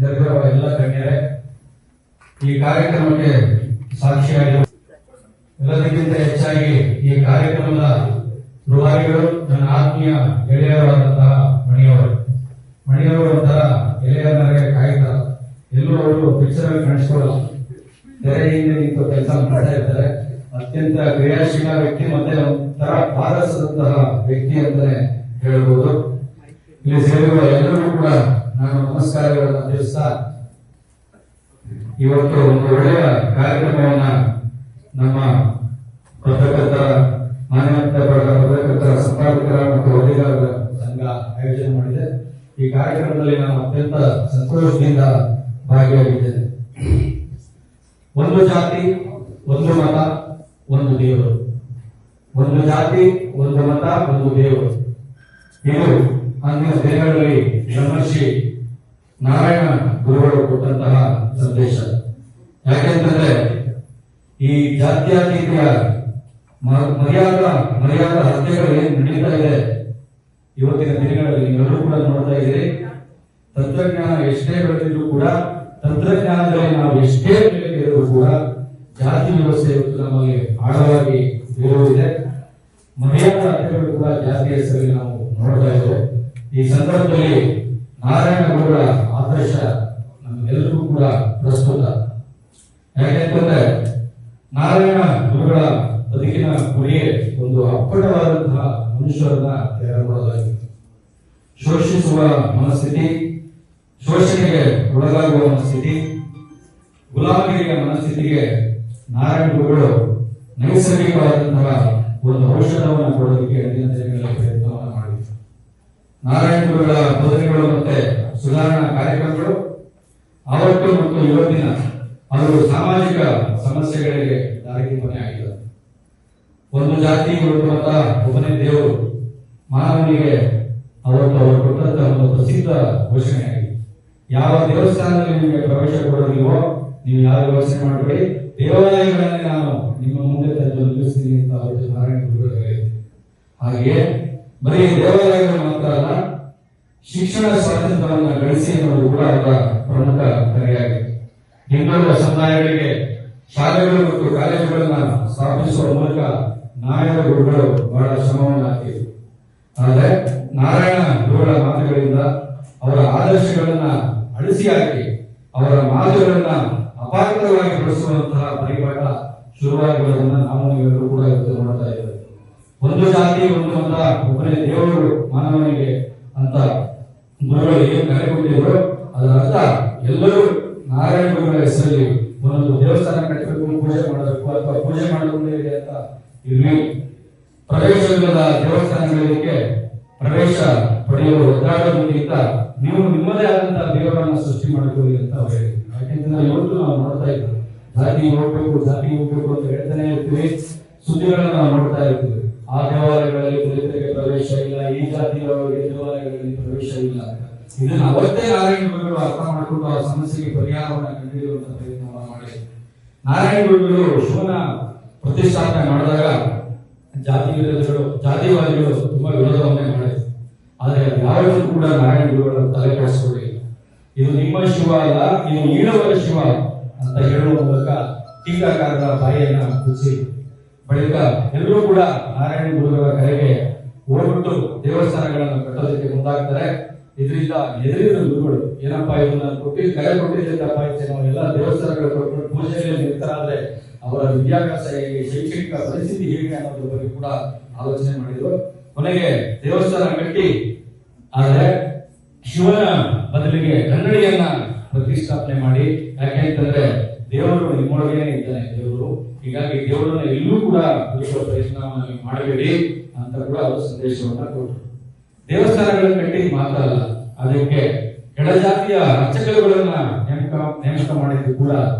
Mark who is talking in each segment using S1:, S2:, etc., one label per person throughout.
S1: ನೆರೆದಿರುವ ಎಲ್ಲ ಗಣ್ಯರೇ, ಈ ಕಾರ್ಯಕ್ರಮಕ್ಕೆ ಸಾಕ್ಷಿಯಾಗಿರುವ ಎಲ್ಲದಕ್ಕಿಂತ ಹೆಚ್ಚಾಗಿ ಈ ಕಾರ್ಯಕ್ರಮದ ರೂವಾರಿಗಳು, ನನ್ನ ಆತ್ಮೀಯ ಗೆಳೆಯರಾದಂತಹ ಮಣಿಯವರು ಒಂಥರ ಗೆಳೆಯರನ್ನಾಗೆ ಕಾಯ್ತಾರ. ಎಲ್ಲೂ ಅವರು ಪಿಕ್ಚರ್ ಅಲ್ಲಿ ಕಾಣಿಸ್ಕೊಳ್ಳಲ್ಲ, ತೆರೆ ಹಿಂದೆ ನಿಂತು ಕೆಲಸ ಮಾಡ್ತಾ ಇರ್ತಾರೆ. ಅತ್ಯಂತ ಕ್ರಿಯಾಶೀಲ ವ್ಯಕ್ತಿ, ಮತ್ತೆ ಒಂಥರ ಪಾರಸದಂತಹ ವ್ಯಕ್ತಿ ಅಂತಾನೆ ಹೇಳ್ಬೋದು. ಇಲ್ಲಿ ಸೇರಿರುವ ಎಲ್ಲರಿಗೂ ಕೂಡ ನಾನು ನಮಸ್ಕಾರಗಳನ್ನು ತಿಳಿಸ್ತಾ, ಇವತ್ತು ಒಂದು ಒಳ್ಳೆಯ ಕಾರ್ಯಕ್ರಮವನ್ನ ನಮ್ಮ ಪತ್ರಕರ್ತರ ಪತ್ರಕರ್ತರ ಸಂಪಾದಕರ ಮತ್ತು ವರದಿಗಾರರ ಸಂಘ ಆಯೋಜನೆ ಮಾಡಿದೆ. ಈ ಕಾರ್ಯಕ್ರಮದಲ್ಲಿ ನಾನು ಅತ್ಯಂತ ಸಂತೋಷದಿಂದ ಭಾಗಿಯಾಗಿದ್ದೇನೆ. ಒಂದು ಜಾತಿ, ಒಂದು ಮತ, ಒಂದು ದೇವರು. ಒಂದು ಜಾತಿ, ಒಂದು ಮತ, ಒಂದು ದೇವರು. ಇದು ಅಂದಿನ ದಿನಗಳಲ್ಲಿ ಬ್ರಹ್ಮರ್ಷಿ ನಾರಾಯಣ ಗುರುಗಳು ಕೊಟ್ಟಂತಹ ಸಂದೇಶ. ಯಾಕೆಂತಂದ್ರೆ ಈ ಜಾತ್ಯತೀತ ಮರ್ಯಾದಾ ಹತ್ಯೆಗಳು ಏನು ನಡೀತಾ ಇದೆ ಇವತ್ತಿನ ದಿನಗಳಲ್ಲಿ ನೀವೆಲ್ಲರೂ ಕೂಡ ನೋಡ್ತಾ ಇದ್ದೀರಿ. ತಂತ್ರಜ್ಞಾನ ಎಷ್ಟೇ ಬೆಳೆದಿದ್ರು ಕೂಡ, ತಂತ್ರಜ್ಞಾನದಲ್ಲಿ ನಾವು ಎಷ್ಟೇ ಬೆಳೆದಿದ್ರು ಕೂಡ ಜಾತಿ ವ್ಯವಸ್ಥೆ ಇವತ್ತು ನಮಗೆ ಆಳವಾಗಿ ಇರುವುದಿದೆ. ಮರ್ಯಾದಾ ಹತ್ಯೆಗಳು ಕೂಡ ಜಾತಿ ಹೆಸರಲ್ಲಿ ನಾವು ನೋಡ್ತಾ ಇದ್ದೇವೆ. ಈ ಸಂದರ್ಭದಲ್ಲಿ ನಾರಾಯಣ ಗುರುಗಳ ಆದರ್ಶ ನಮಗೆಲ್ಲರಿಗೂ ಕೂಡ ಪ್ರಸ್ತುತ. ಯಾಕೆಂತಂದ್ರೆ ನಾರಾಯಣ ಗುರುಗಳ ಬದುಕಿನ ಗುರಿಯೇ ಒಂದು ಅಪ್ಪಟವಾದಂತಹ ಮನುಷ್ಯರನ್ನ ತಯಾರು ಮಾಡೋದಾಗಿದೆ. ಶೋಷಿಸುವ ಮನಸ್ಥಿತಿ, ಶೋಷಣೆಗೆ ಒಳಗಾಗುವ ಮನಸ್ಥಿತಿ, ಗುಲಾಮಗಿರಿಯ ಮನಸ್ಥಿತಿಗೆ ನಾರಾಯಣ ಗುರುಗಳು ನೈಸರ್ಗಿಕವಾದಂತಹ ಒಂದು ಔಷಧವನ್ನು ಕೊಡೋದಕ್ಕೆ ಹಿಂದಿನ ದಿನಗಳಲ್ಲಿ ಪ್ರಯತ್ನವನ್ನು ಮಾಡಿದರು. ನಾರಾಯಣ ಗುರುಗಳ ಬೋಧನೆಗಳು ಮತ್ತೆ ಸುಧಾರಣಾ ಕಾರ್ಯಕ್ರಮಗಳು ಅವತ್ತು ಮತ್ತು ಇವತ್ತಿನ ಅವರು ಸಾಮಾಜಿಕ ಸಮಸ್ಯೆಗಳಿಗೆ ದಾರಿದೀಪನೆ ಆಗಿದೆ. ಒಂದು ಜಾತಿ, ಒಂದು ಮತ, ಒಬ್ಬನೇ ದೇವರು ಮಾನವನಿಗೆ ಅವತ್ತು ಅವರು ಕೊಟ್ಟಂತಹ ಒಂದು ಪ್ರಸಿದ್ಧ ಘೋಷಣೆಯಾಗಿದೆ. ಯಾವ ದೇವಸ್ಥಾನದಲ್ಲಿ ನಿಮಗೆ ಪ್ರವೇಶ ಕೊಡೋದಿಲ್ವೋ ನೀವು ಯಾವ ಯೋಚನೆ ಮಾಡಬೇಡಿ, ದೇವಾಲಯಗಳನ್ನೇ ನಾನು ನಿಮ್ಮ ಮುಂದೆ ತಂದು ನಿಲ್ಲಿಸ್ತೀನಿ ಅಂತ ಅವತ್ತು ನಾರಾಯಣ ಗುರುಗಳು ಹೇಳಿದ್ರು. ಹಾಗೆಯೇ ಬರೀ ದೇವಾಲಯಗಳು ಮಾತ್ರ ಅಲ್ಲ, ಶಿಕ್ಷಣ ಸ್ವಾತಂತ್ರ್ಯವನ್ನು ಗಳಿಸಿ ಅನ್ನೋದು ಕೂಡ ಅವರ ಪ್ರಮುಖ ಕರೆಯಾಗಿದೆ. ಹಿಂದುಳಿದ ಸಮುದಾಯಗಳಿಗೆ ಶಾಲೆಗಳು ಮತ್ತು ಕಾಲೇಜುಗಳನ್ನ ಸ್ಥಾಪಿಸುವ ಮೂಲಕ ನಾರಾಯಣ ಗುರುಗಳು ಬಹಳ ಶ್ರಮವನ್ನು ಹಾಕಿದರು. ಆದರೆ ನಾರಾಯಣ ಗುರುಗಳ ಮಾತುಗಳಿಂದ, ಅವರ ಆದರ್ಶಗಳನ್ನ ಅಳಿಸಿ ಹಾಕಿ ಅವರ ಮಾತುಗಳನ್ನ ಅಪಾರ್ಥವಾಗಿ ಬಳಸುವಂತಹ ಪರಿಪಾಠ ಶುರುವಾಗಿರುವುದನ್ನ ನಾವು ನೀವೆಲ್ಲರೂ ಕೂಡ ಇವತ್ತು ನೋಡ್ತಾ ಇದ್ದೇವೆ. ಒಂದು ಜಾತಿ, ಒಂದು ಮತ, ಒಬ್ಬನೇ ದೇವರು ಮಾನವನಿಗೆ ಅಂತ ಗುರುಗಳು ಏನು ಕರೆ ಕೊಟ್ಟಿದ್ರು, ಅದರ ಅರ್ಥ ಎಲ್ಲರೂ ನಾರಾಯಣ ಗುರುಗಳ ಹೆಸರಲ್ಲಿ ಒಂದೊಂದು ದೇವಸ್ಥಾನ ಕಟ್ಟಬೇಕು, ಪೂಜೆ ಮಾಡಬೇಕು ಅಥವಾ ಪೂಜೆ ಮಾಡಿಕೊಂಡೇ ಇದೆ ಅಂತ ಇರಲಿ. ಪ್ರವೇಶವಿಲ್ಲದ ದೇವಸ್ಥಾನಗಳಿಗೆ ಪ್ರವೇಶ ಪಡೆಯುವ ಒದ್ದಾಡೋದಕ್ಕಿಂತ ನೀವು ನಿಮ್ಮದೇ ಆದಂತಹ ದೇವರನ್ನ ಸೃಷ್ಟಿ ಮಾಡಿಕೊಳ್ಳಿ ಅಂತ ಅವರು ಹೇಳಿದ್ರು. ಯಾಕೆಂದ್ರೆ ಇವತ್ತು ನಾವು ನೋಡ್ತಾ ಇದ್ದೀವಿ, ಜಾತಿ ಹೋಗ್ಬೇಕು ಅಂತ ಹೇಳ್ತಾನೆ ಇರ್ತೀವಿ, ಸುದ್ದಿಗಳನ್ನ ನಾವು ನೋಡ್ತಾ ಇರ್ತೀವಿ. ಆ ದೇವಾಲಯಗಳಲ್ಲಿ ದಲಿತರಿಗೆ ಪ್ರವೇಶ ಇಲ್ಲ, ಈ ಜಾತಿಯವರಿಗೆ ದೇವಾಲಯಗಳಲ್ಲಿ ಪ್ರವೇಶ ಇಲ್ಲ. ಇದನ್ನ ಅವತ್ತೇ ನಾರಾಯಣ ಗುರುಗಳು ಅರ್ಥ ಮಾಡಿಕೊಂಡು ಆ ಸಮಸ್ಯೆಗೆ ಪರಿಹಾರವನ್ನು ಕಂಡುಹಿಡಿಯುವಂತಹ ಪ್ರಯತ್ನವನ್ನು ಮಾಡಿದರು. ನಾರಾಯಣ ಗುರುಗಳು ಶಿವನ ಪ್ರತಿಷ್ಠಾಪನೆ ಮಾಡಿದಾಗ ಜಾತಿವಾದಿಗಳು ತುಂಬಾ ವಿರೋಧವನ್ನೇ ಮಾಡಿದರು. ಆದರೆ ಯಾವತ್ತೂ ಕೂಡ ನಾರಾಯಣ ಗುರುಗಳು ತಲೆ ಕೆಡಿಸಿಕೊಳ್ಳಿಲ್ಲ. ಇದು ನಿಮ್ಮ ಶಿವ ಅಲ್ಲ, ಇದು ಈಳವರ ಶಿವ ಅಂತ ಹೇಳುವ ಮೂಲಕ ಟೀಕಾಕಾರರ ಬಾಯಿಯನ್ನ ಮುಚ್ಚಿ ಬಳಿಕ ಎಲ್ಲರೂ ಕೂಡ ನಾರಾಯಣ ಗುರುಗಳ ಕರೆಗೆ ಹೋಗ್ಬಿಟ್ಟು ದೇವಸ್ಥಾನಗಳನ್ನು ಕಟ್ಟೋದಕ್ಕೆ ಮುಂದಾಗ್ತಾರೆ. ಇದರಿಂದ ಎದುರಿದ ಗುರುಗಳು ಏನಪ್ಪಾ ಇದನ್ನ ಕರೆ ಕೊಟ್ಟಿದ್ದಪ್ಪ, ನಾವು ಎಲ್ಲ ದೇವಸ್ಥಾನಗಳು ಕೊಟ್ಟು ಪೂಜೆಯಲ್ಲಿ ನಿರತರಾದ್ರೆ ಅವರ ವಿದ್ಯಾಭ್ಯಾಸ ಹೇಗೆ, ಶೈಕ್ಷಣಿಕ ಪರಿಸ್ಥಿತಿ ಹೇಗೆ ಅನ್ನೋದ್ರ ಬಗ್ಗೆ ಕೂಡ ಆಲೋಚನೆ ಮಾಡಿದ್ರು. ಕೊನೆಗೆ ದೇವಸ್ಥಾನ ಕಟ್ಟಿ, ಆದರೆ ಶಿವನ ಬದಲಿಗೆ ಕನ್ನಡಿಯನ್ನ ಪ್ರತಿಷ್ಠಾಪನೆ ಮಾಡಿ, ಯಾಕೆ ಅಂತಂದ್ರೆ ದೇವರು ನಿಮ್ಮೊಳಗೇನೆ ಇದ್ದಾನೆ ದೇವರು, ಹೀಗಾಗಿ ದೇವರನ್ನ ಎಲ್ಲೂ ಕೂಡ ಬಿಡಿಸುವ ಪ್ರಯತ್ನವನ್ನು ಮಾಡಬೇಡಿ ಅಂತ ಕೂಡ ಅವರು ಸಂದೇಶವನ್ನ ಕೊಟ್ಟರು. ದೇವಸ್ಥಾನಗಳನ್ನು ಕಟ್ಟಿ ಮಾತ್ರ ಅಲ್ಲ, ಅದಕ್ಕೆ ಕೆಳಜಾತಿಯ ಅರ್ಚಕರುಗಳನ್ನ ನೇಮಕ ಮಾಡಿದ್ದು ಕೂಡ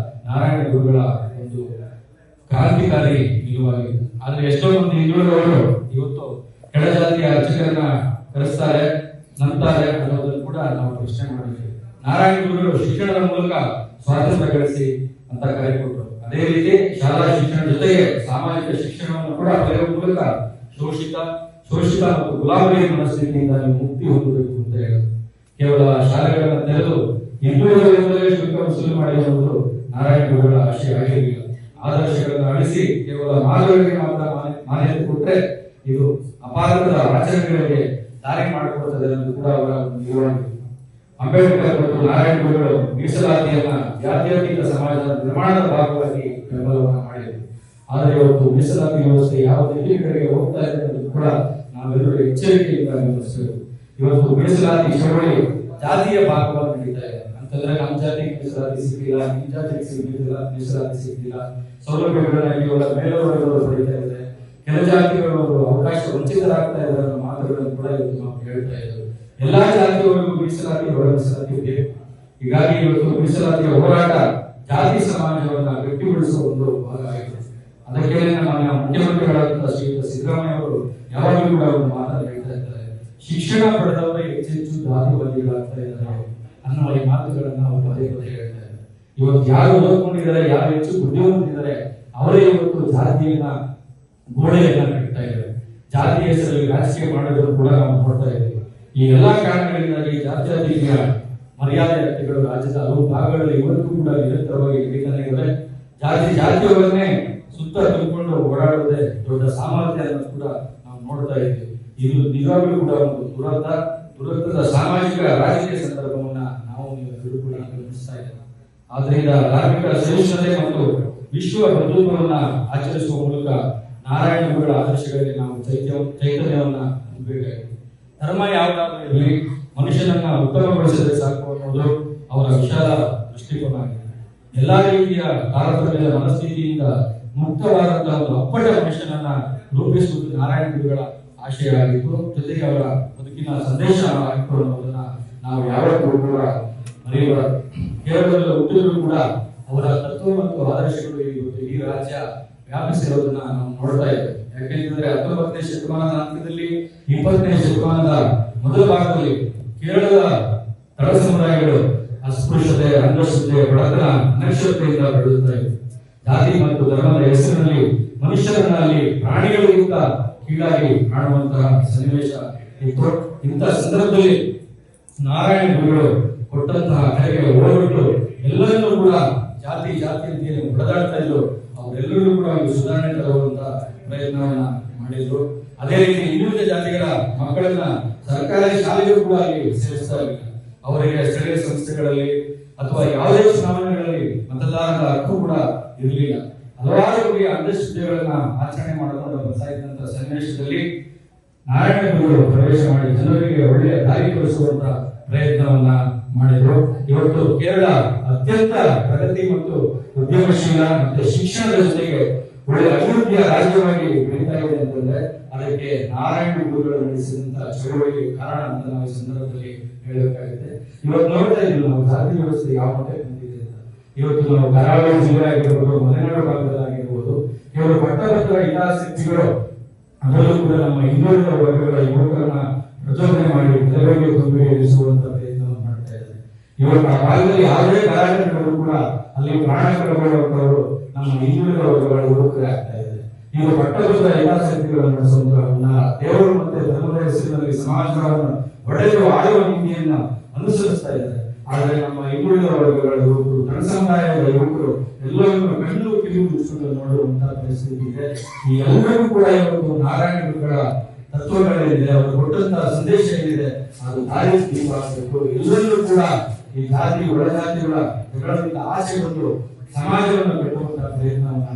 S1: ನಾರಾಯಣ ಗುರುಗಳ ಒಂದು ಕ್ರಾಂತಿಕಾರಿ ನಿಲುವಾಗಿದೆ. ಆದ್ರೆ ಎಷ್ಟೋ ಮಂದಿ ಹಿಂದುಳಿದವರು ಇವತ್ತು ಕೆಳಜಾತಿಯ ಅರ್ಚಕರನ್ನ ಕರೆಸ್ತಾರೆ, ನಂತಾರೆ ಅನ್ನೋದನ್ನು ಕೂಡ ನಾವು ಪ್ರಶ್ನೆ ಮಾಡಿದ್ದೇವೆ. ನಾರಾಯಣ ಗುರುಗಳು ಶಿಕ್ಷಣದ ಮೂಲಕ ಸ್ವಾತಂತ್ರ್ಯ ಗಳಿಸಿ ಅಂತ ಕರೆ ಕೊಟ್ಟರು. ಅದೇ ರೀತಿ ಶಾಲಾ ಶಿಕ್ಷಣ ಜೊತೆಗೆ ಸಾಮಾಜಿಕ ಶಿಕ್ಷಣವನ್ನು ಕೂಡ ಪಡೆಯುವ ಮೂಲಕ ಶೋಷಿತ ಮತ್ತು ಗುಲಾಮಗಿರಿ ಮನಸ್ಥಿತಿಯಿಂದ ನೀವು ಮುಕ್ತಿ ಹೊಂದಬೇಕು ಅಂತ ಹೇಳಿದ್ರು. ಕೇವಲ ಶಾಲೆಗಳನ್ನು ತೆರೆದು ಹಿಂದುಳಿದವರಿಂದಲೇ ಶುಲ್ಕ ವಸೂಲಿ ಮಾಡಿ ಎನ್ನುವುದು ನಾರಾಯಣ ಗುರುಗಳ ಆಶಯ ಆಗಿರಲಿಲ್ಲ. ಆದರ್ಶಗಳನ್ನು ಅಳಿಸಿ ಕೇವಲ ಮಾರ್ಗಗಳಿಗೆ ಮಾತ್ರ ಮಾನ್ಯತೆ ಕೊಟ್ಟರೆ ಇದು ಅಪಾರದ ಆಚರಣೆಗಳಿಗೆ ದಾರಿ ಮಾಡಿಕೊಡುತ್ತದೆ ಎಂದು ಕೂಡ ಅವರ ನಿರ್ವಹಣೆ. ಅಂಬೇಡ್ಕರ್ ಮತ್ತು ನಾರಾಯಣ ಗುರುಗಳು ಮೀಸಲಾತಿಯನ್ನ ಜಾತ್ಯತೀತ ಸಮಾಜದ ನಿರ್ಮಾಣದ ಭಾಗವಾಗಿ ಬೆಂಬಲವನ್ನು ಮಾಡಿದರು. ಆದರೆ ಇವತ್ತು ಮೀಸಲಾತಿ ವ್ಯವಸ್ಥೆ ಯಾವ ದಿಕ್ಕಿನ ಕಡೆಗೆ ಹೋಗ್ತಾ ಇದೆ ಅನ್ನೋದು ಕೂಡ ನಾವೆಲ್ಲರೂ ಎಚ್ಚರಿಕೆಯಿಂದ ಗಮನಿಸಬೇಕು. ಇವತ್ತು ಮೀಸಲಾತಿ ಚಳವಳಿ ಜಾತಿಯ ಭಾಗವಾಗಿ ನಡೀತಾ ಇದೆ. ಅಂತಂದ್ರೆ ನಮ್ಮ ಜಾತಿಗೆ ಮೀಸಲಾತಿ ಸಿಗ್ಲಿಲ್ಲ, ನಿಮ್ಮ ಜಾತಿಗೆ ಸಿಗ್ಲಿಲ್ಲ, ಮೀಸಲಾತಿ ಸಿಗ್ಲಿಲ್ಲ, ಸೌಲಭ್ಯಗಳನ್ನ ಇವಾಗ ಮೇಲುವರೆದವರು ಪಡಿತಾ ಇದ್ದಾರೆ, ಕೆಲ ಜಾತಿಗಳು ಅವಕಾಶ ವಂಚಿತರಾಗ್ತಾ ಇದ್ದಾರೆ ಅನ್ನೋ ಮಾತುಗಳನ್ನು ಕೂಡ ಇವತ್ತು ನಾವು ಹೇಳ್ತಾ ಇದ್ದೇವೆ. ಎಲ್ಲಾ ಜಾತಿಯವರಿಗೂ ಮೀಸಲಾತಿ ಒಳ ಮೀಸಲಾತಿ ಬೇಕು. ಹೀಗಾಗಿ ಇವತ್ತು ಮೀಸಲಾತಿಯ ಹೋರಾಟ ಜಾತಿ ಸಮಾಜವನ್ನ ಗಟ್ಟಿಗೊಳಿಸುವ ಒಂದು ಭಾಗ ಆಗಿದೆ. ಅದಕ್ಕೆ ನಮ್ಮ ಮುಖ್ಯಮಂತ್ರಿಗಳಾದಂತಹ ಶ್ರೀಯುತ ಸಿದ್ದರಾಮಯ್ಯ ಅವರು ಯಾವಾಗಲೂ ಕೂಡ ಒಂದು ಮಾತನ್ನು ಹೇಳ್ತಾ ಇದ್ದಾರೆ, ಶಿಕ್ಷಣ ಪಡೆದವರೇ ಹೆಚ್ಚೆಚ್ಚು ಜಾತಿವಾದಿಗಳಾಗ್ತಾ ಇದ್ದಾರೆ ಅನ್ನುವ ಈ ಮಾತುಗಳನ್ನ ಅವರು ಪದೇ ಪದೇ ಹೇಳ್ತಾ ಇದ್ದಾರೆ. ಇವತ್ತು ಯಾರು ಓದ್ಕೊಂಡಿದ್ದಾರೆ, ಯಾರು ಹೆಚ್ಚು ಬುದ್ಧಿವಂತಿದ್ದಾರೆ ಅವರೇ ಇವತ್ತು ಜಾತಿಯನ್ನ ಗೋಡೆಯನ್ನ ಕಟ್ತಾ ಇದ್ದಾರೆ. ಜಾತಿ ಹೆಸರಲ್ಲಿ ರಾಜಕೀಯ ಮಾಡೋದನ್ನು ಕೂಡ ನಾವು ನೋಡ್ತಾ ಇದ್ದೀವಿ. ಈ ಎಲ್ಲಾ ಕಾರಣಗಳಿಂದಾಗಿ ಜಾತ್ಯತೀತ ಮರ್ಯಾದೆ ಹಕ್ಕುಗಳು ರಾಜ್ಯದ ಹಲವು ಭಾಗಗಳಲ್ಲಿ ಇವತ್ತು ಕೂಡ ನಿರಂತರವಾಗಿ ನಡೀತಾನೆ ಇವೆ. ಜಾತಿಯವರನ್ನೇ ಸುತ್ತ ತುಂಬಿಕೊಂಡು ಓಡಾಡುವುದೇ ದೊಡ್ಡ ಸಾಮರ್ಥ್ಯ ಅನ್ನೋದು ಕೂಡ ನಾವು ನೋಡ್ತಾ ಇದ್ದೀವಿ. ಇದು ನಿಜವಾಗ್ಲೂ ಕೂಡ ಒಂದು ದುರಂತದ ಸಾಮಾಜಿಕ ರಾಜಕೀಯ ಸಂದರ್ಭವನ್ನ ನಾವು ನೀವು ಕೂಡ ಗಮನಿಸ್ತಾ ಇದ್ದೇವೆ. ಆದ್ರಿಂದ ಧಾರ್ಮಿಕ ಸಹಿಷ್ಣುತೆ ಮತ್ತು ವಿಶ್ವ ಬಂಧುತ್ವವನ್ನ ಆಚರಿಸುವ ಮೂಲಕ ನಾರಾಯಣ ಗುರುಗಳ ಆದರ್ಶಗಳಲ್ಲಿ ನಾವು ಚೈತನ್ಯವನ್ನ ಹೊಂದಬೇಕಾಗಿದೆ. ಧರ್ಮ ಯಾವುದಾದ್ರೂ ಇರಲಿ, ಮನುಷ್ಯನನ್ನ ಉತ್ತಮಗೊಳಿಸಿದರೆ ಸಾಕು ಅನ್ನೋದು ಅವರ ವಿಶಾಲ ದೃಷ್ಟಿಕೋನ ಆಗಿದೆ. ಎಲ್ಲಾ ರೀತಿಯ ತಾರತಮ್ಯದ ಮನಸ್ಥಿತಿಯಿಂದ ಮುಕ್ತವಾದಂತಹ ಒಂದು ಅಪ್ಪಟ ಮನುಷ್ಯನನ್ನ ರೂಪಿಸುವುದು ನಾರಾಯಣ ಗುರುಗಳ ಆಶಯ ಆಗಿತ್ತು. ಜೊತೆಗೆ ಅವರ ಬದುಕಿನ ಸಂದೇಶ ಆಗಿತ್ತು ಅನ್ನೋದನ್ನ ನಾವು ಯಾವತ್ತೂ ಕೂಡ ಮರೆಯಬಾರದು. ಕೇರಳದಲ್ಲಿ ಹುಟ್ಟಿದ್ರು ಕೂಡ ಅವರ ತತ್ವ ಮತ್ತು ಆದರ್ಶಗಳು ಈ ರಾಜ್ಯ ವ್ಯಾಪಿಸಿರೋದನ್ನ ನಾವು ನೋಡ್ತಾ ಇದ್ದೇವೆ. ಯಾಕೆಂದ್ರೆ 19ನೇ ಶತಮಾನದ ಅಂತ್ಯದಲ್ಲಿ 20ನೇ ಶತಮಾನದ ಮೊದಲ ಭಾಗದಲ್ಲಿ ಕೇರಳದ ತಳ ಸಮುದಾಯಗಳು ಅಸ್ಪೃಶ್ಯತೆ, ಅಂಧಶ್ರದ್ಧೆ, ಬಡತನ, ಅನಕ್ಷತೆಯಿಂದ ಬೆಳೆಯುತ್ತಾ ಇವೆ. ಜಾತಿ ಮತ್ತು ಧರ್ಮದ ಹೆಸರಿನಲ್ಲಿ ಮನುಷ್ಯರನ್ನಲ್ಲಿ ಪ್ರಾಣಿಗಳಿಗಿಂತ ಕೀಳಾಗಿ ಕಾಣುವಂತಹ ಸನ್ನಿವೇಶ ಇತ್ತು. ಇಂತಹ ಸಂದರ್ಭದಲ್ಲಿ ನಾರಾಯಣ ಗುರುಗಳು ಕೊಟ್ಟಂತಹ ಕರೆಗೆ ಹೋಗ್ಬಿಟ್ಟು ಎಲ್ಲರನ್ನೂ ಕೂಡ ಜಾತಿ ಅಂತ ಹೊಡೆದಾಡ್ತಾ ಇದ್ರು. ಅವರೆಲ್ಲರೂ ಕೂಡ ಸುಧಾರಣೆ ತರುವಂತಹ ಪ್ರಯತ್ನವನ್ನ ಮಾಡಿದ್ರು. ಅದೇ ರೀತಿ ಇನ್ನುಳಿದ ಜಾತಿಗಳ ಮಕ್ಕಳನ್ನ ಸರ್ಕಾರಿ ಶಾಲೆಗಳು ಕೂಡ ಅಲ್ಲಿ ಸೇರಿಸ್ತಾ ಇರಲಿಲ್ಲ. ಅವರಿಗೆ ಸ್ಥಳೀಯ ಸಂಸ್ಥೆಗಳಲ್ಲಿ ಅಥವಾ ಯಾವುದೇ ಚುನಾವಣೆಗಳಲ್ಲಿ ಮತದಾರರ ಹಕ್ಕು ಕೂಡ ಇರಲಿಲ್ಲ. ಹಲವಾರು ಬಗೆಯ ಅಂಧಶ್ರದ್ಧೆಗಳನ್ನ ಆಚರಣೆ ಮಾಡಿಕೊಂಡು ಬರ್ತಾ ಇದ್ದಂತಹ ಸನ್ನಿವೇಶದಲ್ಲಿ ನಾರಾಯಣ ಗುರುಗಳು ಪ್ರವೇಶ ಮಾಡಿ ಜನರಿಗೆ ಒಳ್ಳೆಯ ದಾರಿ ತೋರಿಸುವಂತ ಪ್ರಯತ್ನವನ್ನ ಮಾಡಿದ್ರು. ಇವತ್ತು ಕೇರಳ ಅತ್ಯಂತ ಪ್ರಗತಿ ಮತ್ತು ಉದ್ಯಮಶೀಲ ಮತ್ತು ಶಿಕ್ಷಣದ ಜೊತೆಗೆ ಒಳ್ಳೆಯ ಅಭಿವೃದ್ಧಿಯ ರಾಜ್ಯವಾಗಿ ಬೆಳೀತಾ ಇದೆ ಅಂತಂದ್ರೆ ಅದಕ್ಕೆ ನಾರಾಯಣ ಗುರುಗಳು ನಡೆಸಿದಂತಹ ಚಳವಳಿಗೆ ಕಾರಣ ಅಂತ ನಾವು ಈ ಸಂದರ್ಭದಲ್ಲಿ ಹೇಳಬೇಕಾಗುತ್ತೆ. ಇವತ್ತು ನೋಡ್ತಾ ಇದ್ದೀವಿ ನಾವು ಜಾತಿ ವ್ಯವಸ್ಥೆ ಯಾವ ಮಟ್ಟಕ್ಕೆ ಬಂದಿದೆ ಅಂತ. ಇವತ್ತು ನಾವು ಕರಾವಳಿ ಜಿಲ್ಲೆ ಆಗಿರ್ಬೋದು, ಮಲೆನಾಡು ಭಾಗದಲ್ಲಾಗಿರ್ಬೋದು, ಇವರು ಪಟ್ಟಭದ್ರ ಹಿತಾಸಕ್ತಿಗಳು ಅದರಲ್ಲೂ ಕೂಡ ನಮ್ಮ ಹಿಂದುಳಿದ ವರ್ಗಗಳ ಯುವಕರನ್ನ ಪ್ರಚೋದನೆ ಮಾಡಿ ಬೆಳವಣಿಗೆ ತುಂಬಿಸುವಂತ ಪ್ರಯತ್ನವನ್ನು ಮಾಡ್ತಾ ಇದ್ದಾರೆ. ಇವತ್ತು ಆ ಭಾಗದಲ್ಲಿ ಯಾವುದೇ ಗಲಾಟೆಗಳು ಕೂಡ ಅಲ್ಲಿ ಪ್ರಾಣ ಕಳೆದುಕೊಳ್ಳುವಂತವರು ನಮ್ಮ ಹಿಂದುಳಿದ ವರ್ಗಗಳ ಯುವಕರೇ ಆಗ್ತಾ ಇದೆ. ಇವರು ಪಟ್ಟಭದ್ರ ಹಿತಾಸಕ್ತಿಗಳನ್ನು ನಡೆಸುವಂತಹ ದೇವರು ಮತ್ತೆ ಧರ್ಮದ ಹೆಸರಿನಲ್ಲಿ ಸಮಾಜವನ್ನು ಒಡೆದು ಆಳುವ ನೀತಿಯನ್ನ ಅನುಸರಿಸ್ತಾ ಇದ್ದಾರೆ. ಆದರೆ ನಮ್ಮ ಹಿಂದುಳಿದ ವರ್ಗಗಳ ಯುವಕರು, ಜನಸಮುದಾಯದ ಯುವಕರು ಎಲ್ಲವನ್ನು ಕಣ್ಣು ಕಿವಿ ಮುಚ್ಚಿಕೊಂಡು ನೋಡುವಂತಹ ಪರಿಸ್ಥಿತಿ ಇದೆ. ಈ ಎಲ್ಲರಿಗೂ ಕೂಡ ಇವತ್ತು ನಾರಾಯಣ ಗುರುಗಳ ತತ್ವಗಳೇನಿದೆ, ಅವರು ಕೊಟ್ಟಂತಹ ಸಂದೇಶ ಏನಿದೆ ಅದು ದಾರಿ ದೀಪ ಆಗಬೇಕು. ಎಲ್ಲರಲ್ಲೂ ಕೂಡ ಈ ಜಾತಿ ಒಳಜಾತಿಗಳ ಜಗಳದಿಂದ ಆಸೆ ಬಂದು ಸಮಾಜವನ್ನು ಕಟ್ಟುವಂತಹ ಪ್ರಯತ್ನವನ್ನು